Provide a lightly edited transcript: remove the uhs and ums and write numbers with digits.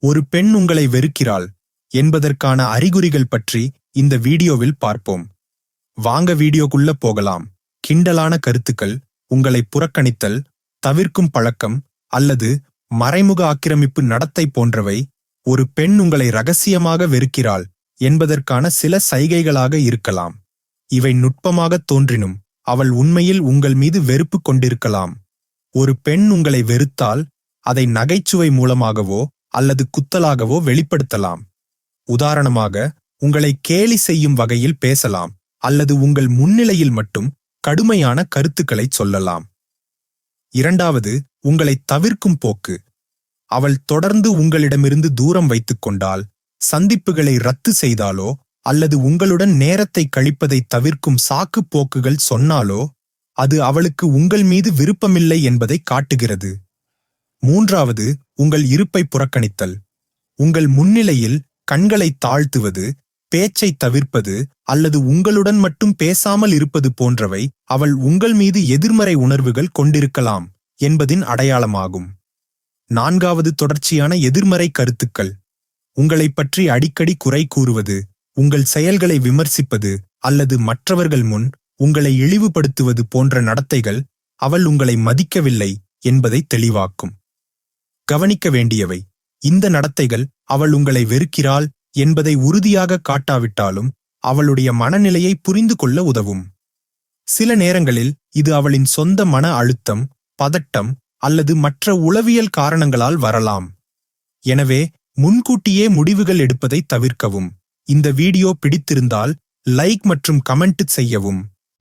ஒரு பெண் உங்களை வெறுக்கிறாள் என்பதற்கான அறிகுறிகள் பற்றி இந்த வீடியோவில் பார்ப்போம். வாங்க வீடியோக்குள்ள போகலாம். கிண்டலான கருத்துக்கள், உங்களை புறக்கணித்தல், தவிர்க்கும் பழக்கம் அல்லது மறைமுக ஆக்கிரமிப்பு நடத்தை போன்றவை ஒரு பெண் உங்களை ரகசியமாக வெறுக்கிறாள் என்பதற்கான சில சைகைகளாக இருக்கலாம். இவை நுட்பமாக தோன்றினும் அவள் உண்மையில் உங்கள் மீது வெறுப்பு கொண்டிருக்கலாம். ஒரு பெண் உங்களை வெறுத்தால் அதை நகைச்சுவை மூலமாகவோ அல்லது குத்தலாகவோ வெளிப்படுத்தலாம். உதாரணமாக, உங்களை கேலி செய்யும் வகையில் பேசலாம் அல்லது உங்கள் முன்னிலையில் மட்டும் கடுமையான கருத்துக்களை சொல்லலாம். இரண்டாவது, உங்களை தவிர்க்கும் போக்கு. அவள் தொடர்ந்து உங்களிடமிருந்து தூரம் வைத்துக் கொண்டால், சந்திப்புகளை ரத்து செய்தாலோ அல்லது உங்களுடன் நேரத்தை கழிப்பதை தவிர்க்கும் சாக்கு போக்குகள் சொன்னாலோ அது அவளுக்கு உங்கள் மீது விருப்பமில்லை என்பதை காட்டுகிறது. மூன்றாவது, உங்கள் இருப்பை புறக்கணித்தல். உங்கள் முன்னிலையில் கண்களை தாழ்த்துவது, பேச்சை தவிர்ப்பது அல்லது உங்களுடன் மட்டும் பேசாமல் இருப்பது போன்றவை அவள் உங்கள் மீது எதிர்மறை உணர்வுகள் கொண்டிருக்கலாம் என்பதின் அடையாளமாகும். நான்காவது, தொடர்ச்சியான எதிர்மறை கருத்துக்கள். உங்களைப் பற்றி அடிக்கடி குறை கூறுவது, உங்கள் செயல்களை விமர்சிப்பது அல்லது மற்றவர்கள் முன் உங்களை இழிவுபடுத்துவது போன்ற நடத்தைகள் அவள் உங்களை மதிக்கவில்லை என்பதை தெளிவாக்கும். கவனிக்க வேண்டியவை: இந்த நடத்தைகள் அவள் உங்களை வெறுக்கிறாள் என்பதை உறுதியாக காட்டாவிட்டாலும் அவளுடைய மனநிலையை புரிந்து கொள்ள உதவும். சில நேரங்களில் இது அவளின் சொந்த மன அழுத்தம், பதட்டம் அல்லது மற்ற உளவியல் காரணங்களால் வரலாம். எனவே முன்கூட்டியே முடிவுகள் எடுப்பதை தவிர்க்கவும். இந்த வீடியோ பிடித்திருந்தால் லைக் மற்றும் கமெண்ட் செய்யவும்.